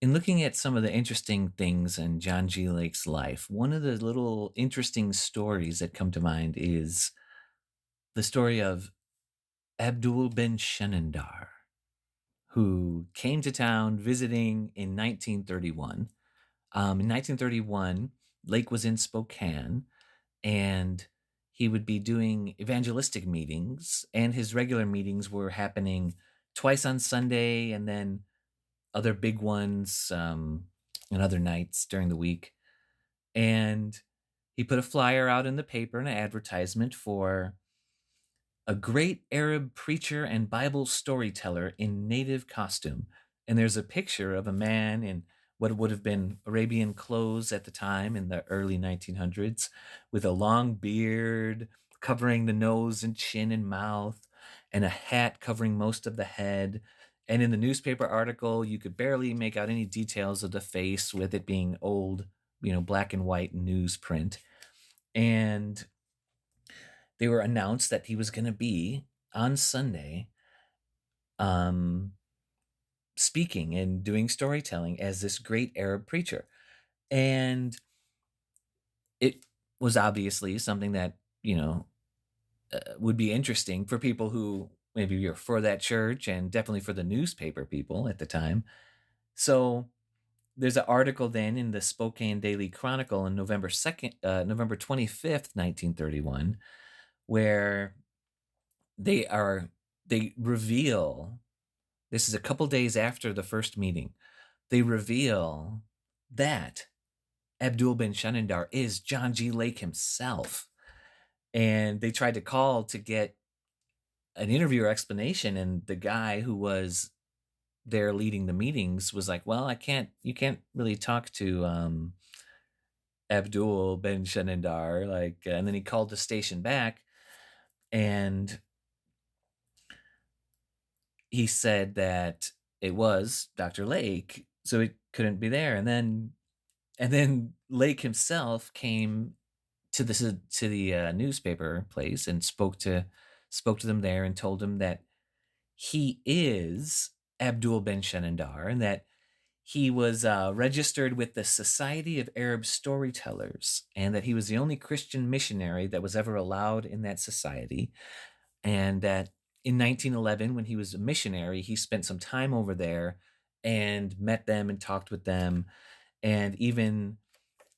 In looking at some of the interesting things in John G. Lake's life, one of the little interesting stories that come to mind is the story of Abdul bin Shinandar, who came to town visiting in 1931. In 1931, Lake was in Spokane, and he would be doing evangelistic meetings, and his regular meetings were happening twice on Sunday, and then other big ones and other nights during the week. And he put a flyer out in the paper, an advertisement for a great Arab preacher and Bible storyteller in native costume. And there's a picture of a man in what would have been Arabian clothes at the time in the early 1900s, with a long beard covering the nose and chin and mouth, and a hat covering most of the head. And in the newspaper article, you could barely make out any details of the face, with it being old, black and white newsprint. And they were announced that he was going to be on Sunday, um, speaking and doing storytelling as this great Arab preacher. And it was obviously something that, would be interesting for people who maybe you're for that church, and definitely for the newspaper people at the time. So there's an article then in the Spokane Daily Chronicle on November 25th, 1931, where they are they reveal, this is a couple days after the first meeting, they reveal that Abdul bin Shanindar is John G. Lake himself. And they tried to call to get an interview or explanation, and the guy who was there leading the meetings was like, "Well, you can't really talk to Abdul bin Shanindar." And then he called the station back, and he said that it was Dr. Lake, so it couldn't be there. And then Lake himself came to the newspaper place and spoke to them there, and told them that he is Abdul Ben Shenandar, and that he was registered with the Society of Arab Storytellers, and that he was the only Christian missionary that was ever allowed in that society, and that in 1911, when he was a missionary, he spent some time over there and met them and talked with them, and even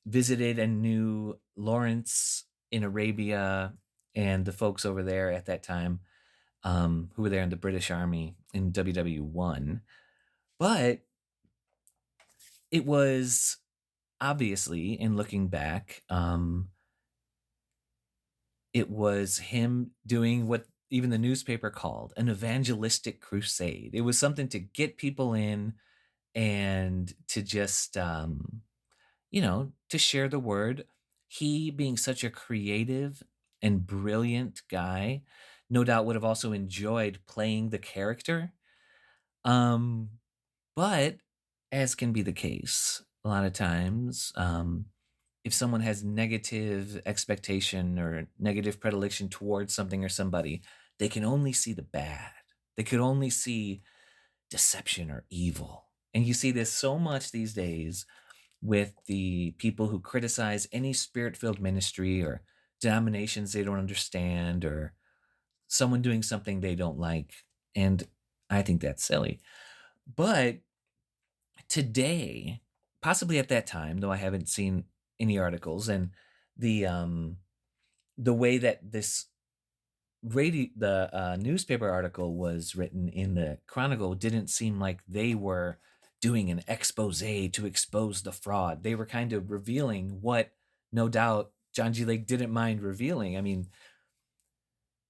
visited and knew Lawrence in Arabia and the folks over there at that time, who were there in the British Army in WW1. But it was obviously, in looking back, it was him doing what even the newspaper called an evangelistic crusade. It was something to get people in, and to just, to share the word. He, being such a creative and brilliant guy, no doubt would have also enjoyed playing the character. Um, but as can be the case, a lot of times, if someone has negative expectation or negative predilection towards something or somebody, they can only see the bad. They could only see deception or evil. And you see this so much these days with the people who criticize any spirit filled ministry or denominations they don't understand, or someone doing something they don't like. And I think that's silly. But today, possibly at that time, though I haven't seen any articles, and the um the way that this newspaper article was written in the Chronicle didn't seem like they were doing an expose to expose the fraud. They were kind of revealing what, no doubt, John G. Lake didn't mind revealing. I mean,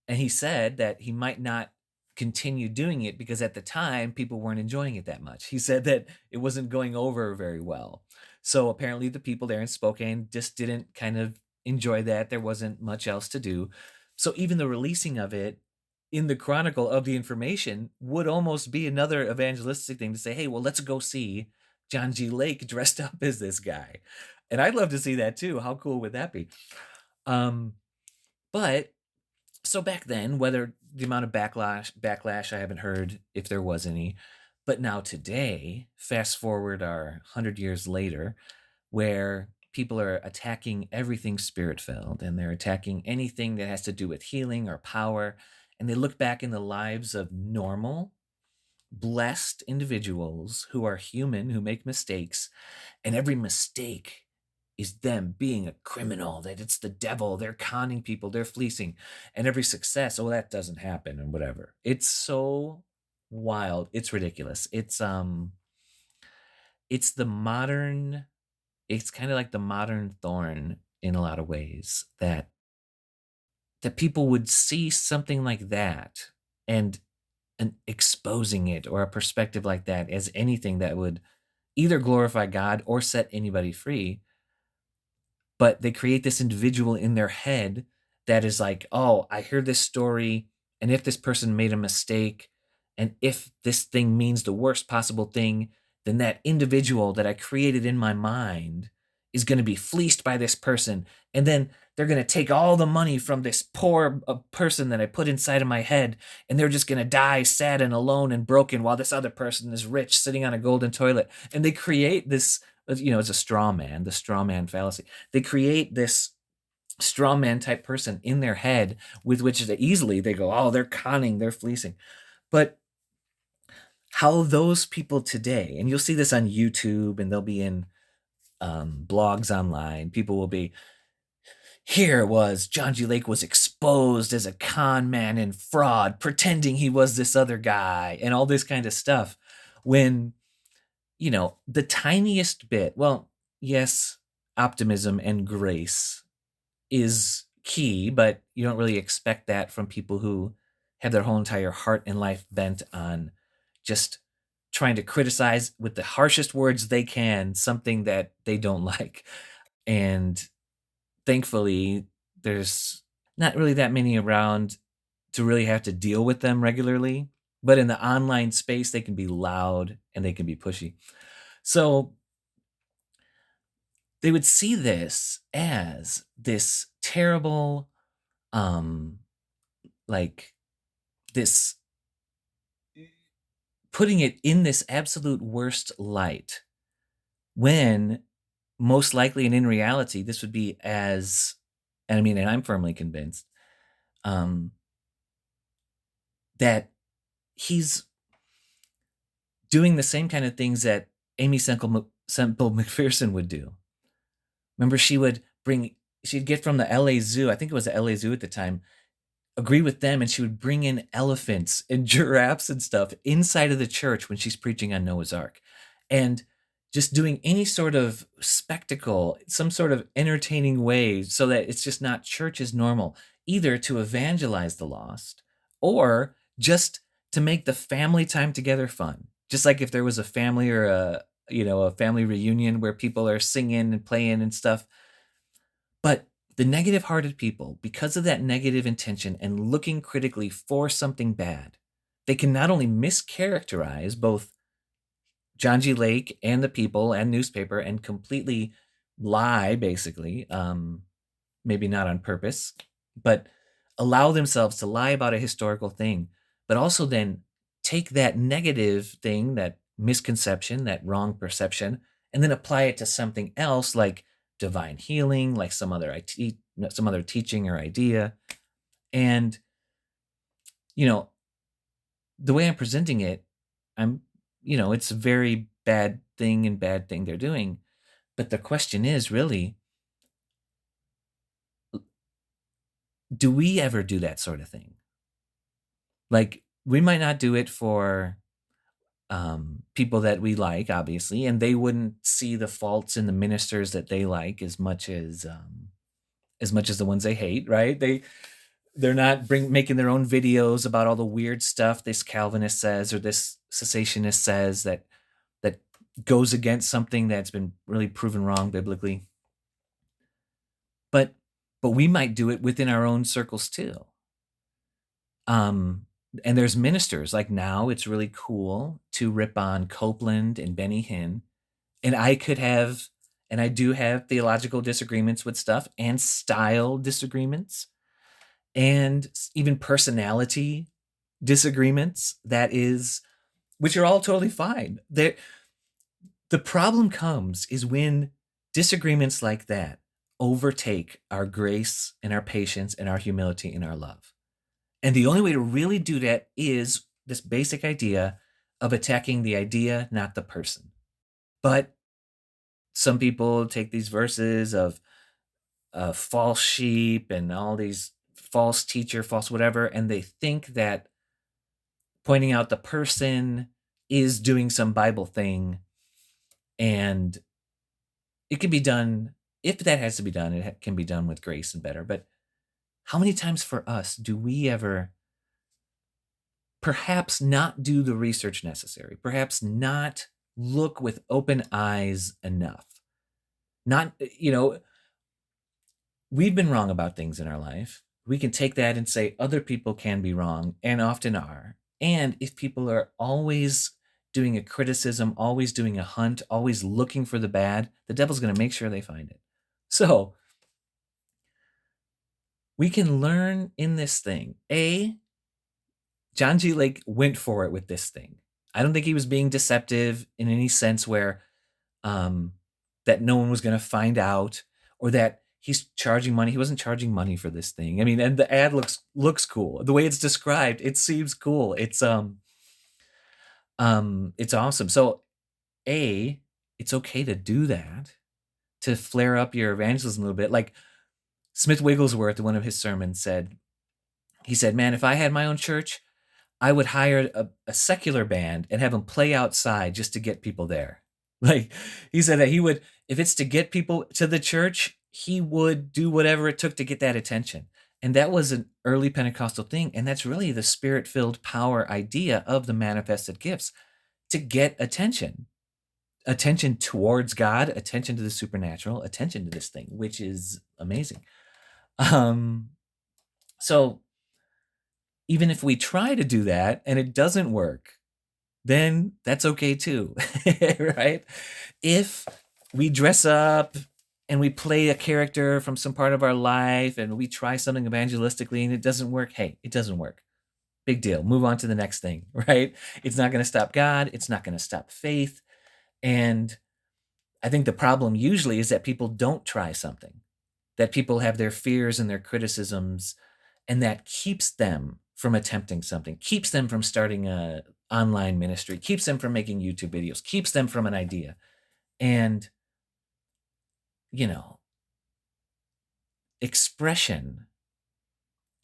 and he said that he might not continue doing it because at the time people weren't enjoying it that much. He said that it wasn't going over very well. So apparently the people there in Spokane just didn't kind of enjoy that. There wasn't much else to do. So even the releasing of it in the Chronicle of the information would almost be another evangelistic thing to say, hey, well, let's go see John G. Lake dressed up as this guy. And I'd love to see that too. How cool would that be? Um, but so back then, whether the amount of backlash, I haven't heard if there was any, But now today, fast forward our 100 years later, where people are attacking everything spirit filled and they're attacking anything that has to do with healing or power. And they look back in the lives of normal, blessed individuals who are human, who make mistakes, and every mistake is them being a criminal, that it's the devil, they're conning people, they're fleecing. And every success, oh, that doesn't happen and whatever. It's so wild. It's ridiculous. It's the modern, it's kind of like the modern thorn in a lot of ways, that people would see something like that and exposing it, or a perspective like that, as anything that would either glorify God or set anybody free. But they create this individual in their head that is like, oh, I hear this story, and if this person made a mistake, and if this thing means the worst possible thing, then that individual that I created in my mind is going to be fleeced by this person, and then they're going to take all the money from this poor person that I put inside of my head, and they're just going to die sad and alone and broken, while this other person is rich sitting on a golden toilet. And they create this, it's a straw man, the straw man fallacy. They create this straw man type person in their head, with which they go, oh, they're conning, they're fleecing. But how those people today, and you'll see this on YouTube, and they'll be in blogs online, people will be, here was John G. Lake was exposed as a con man and fraud, pretending he was this other guy, and all this kind of stuff. When, the tiniest bit, well, yes, optimism and grace is key, but you don't really expect that from people who have their whole entire heart and life bent on just trying to criticize with the harshest words they can something that they don't like. And thankfully, there's not really that many around to really have to deal with them regularly. But in the online space, they can be loud and they can be pushy. So they would see this as this terrible, um, like this, putting it in this absolute worst light, when most likely and in reality, this would be and I'm firmly convinced, um, that he's doing the same kind of things that Amy Semple McPherson would do. Remember, she'd get from the LA Zoo, I think it was the LA Zoo at the time, agree with them, and she would bring in elephants and giraffes and stuff inside of the church when she's preaching on Noah's Ark. And just doing any sort of spectacle, some sort of entertaining way, so that it's just not church as normal, either to evangelize the lost or just to make the family time together fun. Just like if there was a family, or a family reunion where people are singing and playing and stuff. But the negative hearted people, because of that negative intention and looking critically for something bad, they can not only mischaracterize both John G. Lake and the people and newspaper, and completely lie, basically, maybe not on purpose, but allow themselves to lie about a historical thing, but also then take that negative thing, that misconception, that wrong perception, and then apply it to something else, like divine healing, like some other teaching or idea. And the way I'm presenting it, it's a very bad thing they're doing. But the question is really, do we ever do that sort of thing? Like, we might not do it for people that we like, obviously, and they wouldn't see the faults in the ministers that they like as much as the ones they hate, right? They're not making their own videos about all the weird stuff this Calvinist says or this cessationist says that goes against something that's been really proven wrong biblically. But we might do it within our own circles too. And there's ministers, like, now it's really cool to rip on Copeland and Benny Hinn. And I do have theological disagreements with stuff, and style disagreements, and even personality disagreements. That is which are all totally fine. The problem comes is when disagreements like that overtake our grace and our patience and our humility and our love. And the only way to really do that is this basic idea of attacking the idea, not the person. But some people take these verses of false sheep and all these false teacher, false whatever, and they think that pointing out the person is doing some Bible thing. And it can be done, if that has to be done, it can be done with grace and better. But how many times for us do we ever perhaps not do the research necessary, perhaps not look with open eyes enough? Not, we've been wrong about things in our life. We can take that and say other people can be wrong and often are. And if people are always doing a criticism, always doing a hunt, always looking for the bad, the devil's going to make sure they find it. So we can learn in this thing. John G. Lake went for it with this thing. I don't think he was being deceptive in any sense where that no one was going to find out or that he's charging money. He wasn't charging money for this thing. I mean, and the ad looks cool. The way it's described, it seems cool. It's awesome. So it's okay to do that, to flare up your evangelism a little bit. Like Smith Wigglesworth, in one of his sermons, said, man, if I had my own church, I would hire a secular band and have them play outside just to get people there. Like he said that he would, if it's to get people to the church, he would do whatever it took to get that attention. And that was an early Pentecostal thing. And that's really the spirit-filled power idea of the manifested gifts, to get attention towards God, attention to the supernatural, attention to this thing, which is amazing. So even if we try to do that and it doesn't work, then that's okay too, right? If we dress up and we play a character from some part of our life and we try something evangelistically and it doesn't work, hey, it doesn't work. Big deal. Move on to the next thing, right? It's not going to stop God. It's not going to stop faith. And I think the problem usually is that people don't try something, that people have their fears and their criticisms, and that keeps them from attempting something, keeps them from starting a online ministry, keeps them from making YouTube videos, keeps them from an idea. And, expression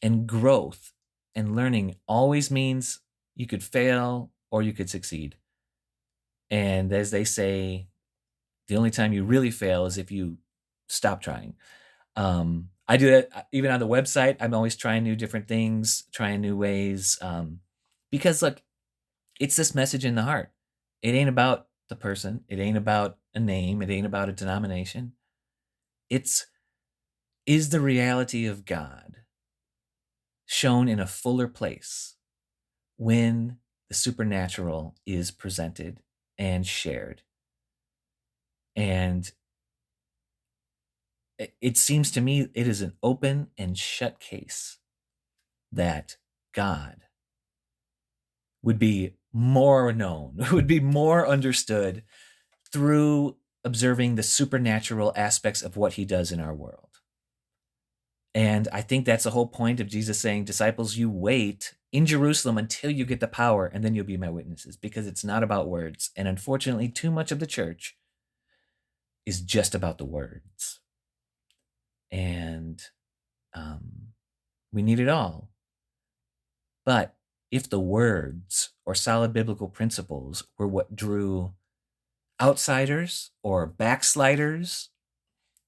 and growth and learning always means you could fail or you could succeed. And as they say, the only time you really fail is if you stop trying. I do that even on the website. I'm always trying new different things, trying new ways. Because look, it's this message in the heart. It ain't about the person. It ain't about a name. It ain't about a denomination. Is the reality of God shown in a fuller place when the supernatural is presented and shared. And it seems to me it is an open and shut case that God would be more known, would be more understood through observing the supernatural aspects of what he does in our world. And I think that's the whole point of Jesus saying, disciples, you wait in Jerusalem until you get the power, and then you'll be my witnesses, because it's not about words. And unfortunately, too much of the church is just about the words. And we need it all. But if the words or solid biblical principles were what drew outsiders or backsliders,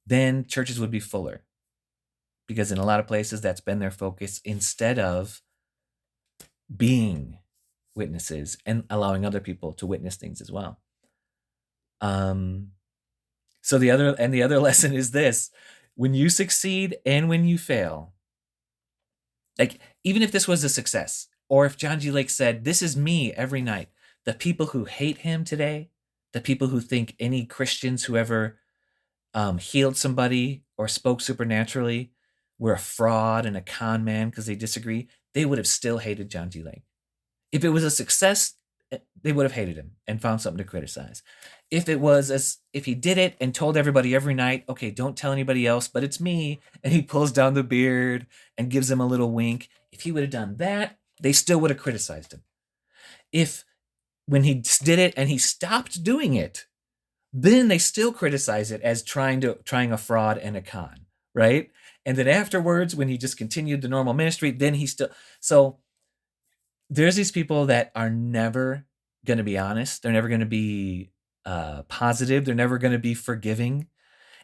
then churches would be fuller. Because in a lot of places, that's been their focus, instead of being witnesses and allowing other people to witness things as well. So the other lesson is this: when you succeed and when you fail, like even if this was a success, or if John G. Lake said, this is me every night, the people who hate him today, the people who think any Christians who ever healed somebody or spoke supernaturally were a fraud and a con man because they disagree, they would have still hated John G. Lake. If it was a success, they would have hated him and found something to criticize. If it was as if he did it and told everybody every night, okay, don't tell anybody else, but it's me, and he pulls down the beard and gives them a little wink, if he would have done that, they still would have criticized him. If when he did it and he stopped doing it, then they still criticize it as trying a fraud and a con, right? And then afterwards, when he just continued the normal ministry, then he still so there's these people that are never going to be honest. They're never going to be positive. They're never going to be forgiving.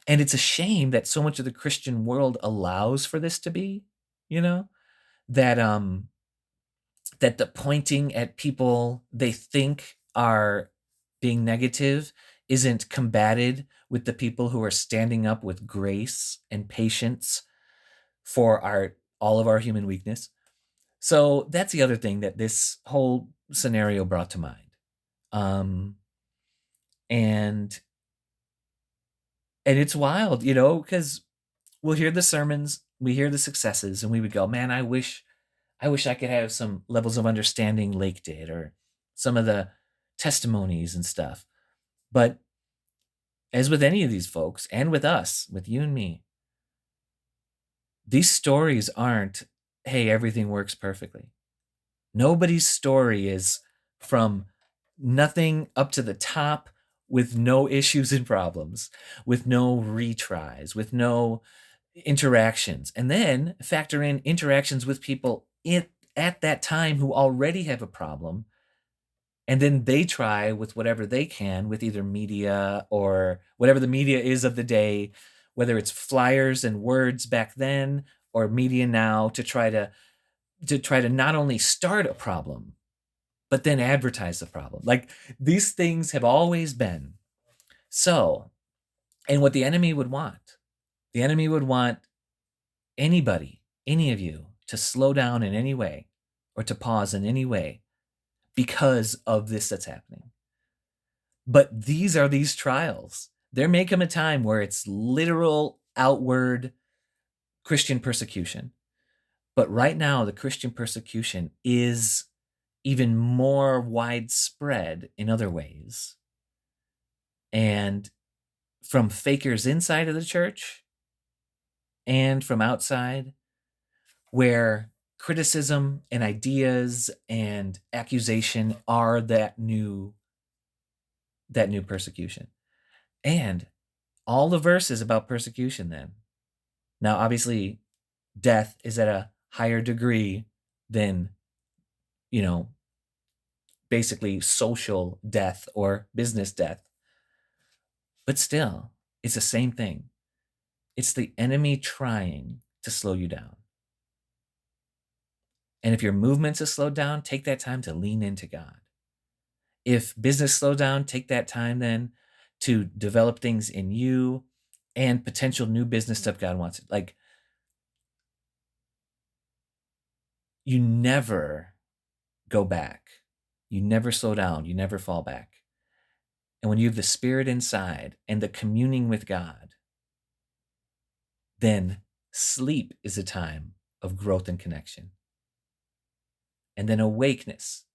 And it's a shame that so much of the Christian world allows for this to be, you know, that that the pointing at people they think are being negative isn't combated with the people who are standing up with grace and patience for our all of our human weakness. So that's the other thing that this whole scenario brought to mind. Um, and and it's wild, because we'll hear the sermons, we hear the successes, and we would go, man, I wish I could have some levels of understanding Lake did, or some of the testimonies and stuff. But as with any of these folks, and with us, with you and me, these stories aren't, hey, everything works perfectly. Nobody's story is from nothing up to the top with no issues and problems, with no retries, with no interactions. And then factor in interactions with people at that time who already have a problem. And then they try with whatever they can with either media or whatever the media is of the day, whether it's flyers and words back then or media now, to try to not only start a problem, but then advertise the problem. Like, these things have always been. So, and what the enemy would want anybody, any of you, to slow down in any way or to pause in any way because of this that's happening. But these are these trials. There may come a time where it's literal outward Christian persecution. But right now, the Christian persecution is even more widespread in other ways. And from fakers inside of the church and from outside, where criticism and ideas and accusation are that new persecution. And all the verses about persecution then. Now, obviously, death is at a higher degree than, basically social death or business death. But still, it's the same thing. It's the enemy trying to slow you down. And if your movements are slowed down, take that time to lean into God. If business slowed down, take that time then to develop things in you and potential new business stuff God wants. Like, you never go back. You never slow down. You never fall back. And when you have the Spirit inside and the communing with God, then sleep is a time of growth and connection. And then awakeness.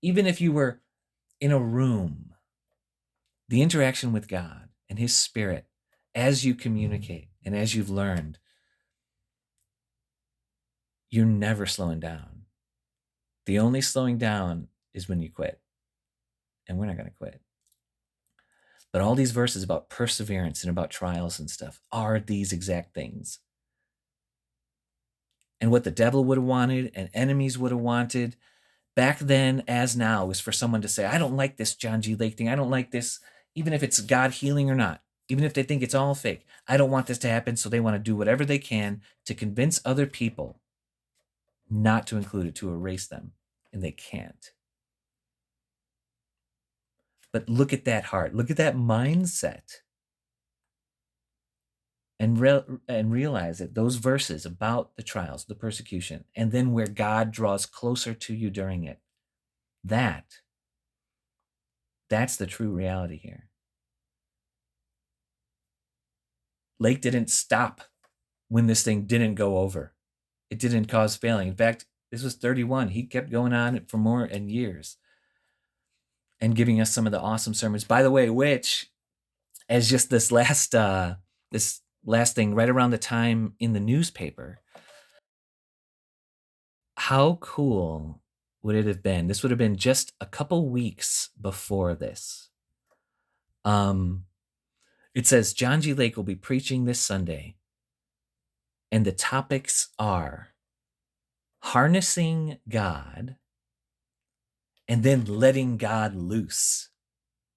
Even if you were in a room, the interaction with God and His Spirit as you communicate and as you've learned, you're never slowing down. The only slowing down is when you quit. And we're not going to quit. But all these verses about perseverance and about trials and stuff are these exact things. And what the devil would have wanted and enemies would have wanted back then as now is for someone to say, I don't like this John G. Lake thing. I don't like this, even if it's God healing or not, even if they think it's all fake. I don't want this to happen. So they want to do whatever they can to convince other people not to include it, to erase them. And they can't. But look at that heart. Look at that mindset. And realize that those verses about the trials, the persecution, and then where God draws closer to you during it, that's the true reality here. Lake didn't stop when this thing didn't go over. It didn't cause failing. In fact, this was 31. He kept going on for more and years. and giving us some of the awesome sermons. By the way, which as just this last thing right around the time in the newspaper, how cool would it have been? This would have been just a couple weeks before this. Um, it says John G. Lake will be preaching this Sunday, and the topics are harnessing God and then letting God loose.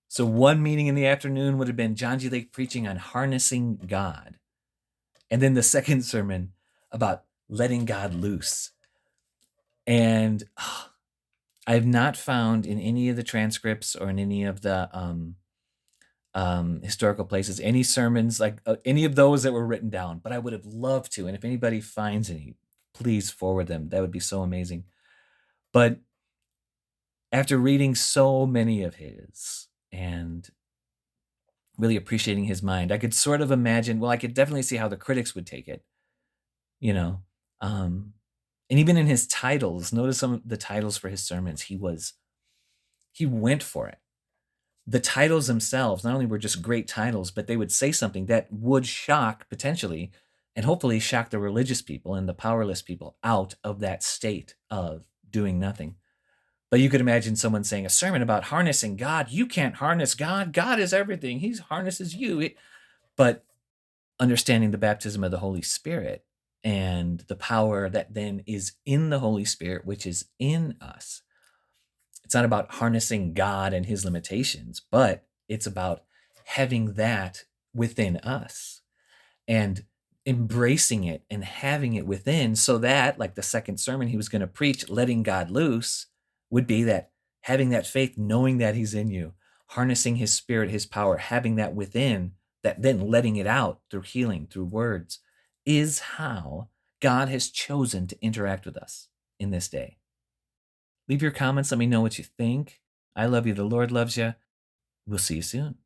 So one meeting in the afternoon would have been John G. Lake preaching on harnessing God. And then the second sermon about letting God loose. And I have not found in any of the transcripts or in any of the historical places any sermons like any of those that were written down, but I would have loved to. And if anybody finds any, please forward them. That would be so amazing. But after reading so many of his and really appreciating his mind, I could sort of imagine, well, I could definitely see how the critics would take it, you know. And even in his titles, notice some of the titles for his sermons, he went for it. The titles themselves not only were just great titles, but they would say something that would shock potentially and hopefully shock the religious people and the powerless people out of that state of doing nothing. But you could imagine someone saying a sermon about harnessing God. You can't harness God. God is everything. He harnesses you. But understanding the baptism of the Holy Spirit and the power that then is in the Holy Spirit, which is in us. It's not about harnessing God and his limitations, but it's about having that within us and embracing it and having it within, so that, like the second sermon he was going to preach, letting God loose, would be that having that faith, knowing that he's in you, harnessing his spirit, his power, having that within, that then letting it out through healing, through words, is how God has chosen to interact with us in this day. Leave your comments. Let me know what you think. I love you. The Lord loves you. We'll see you soon.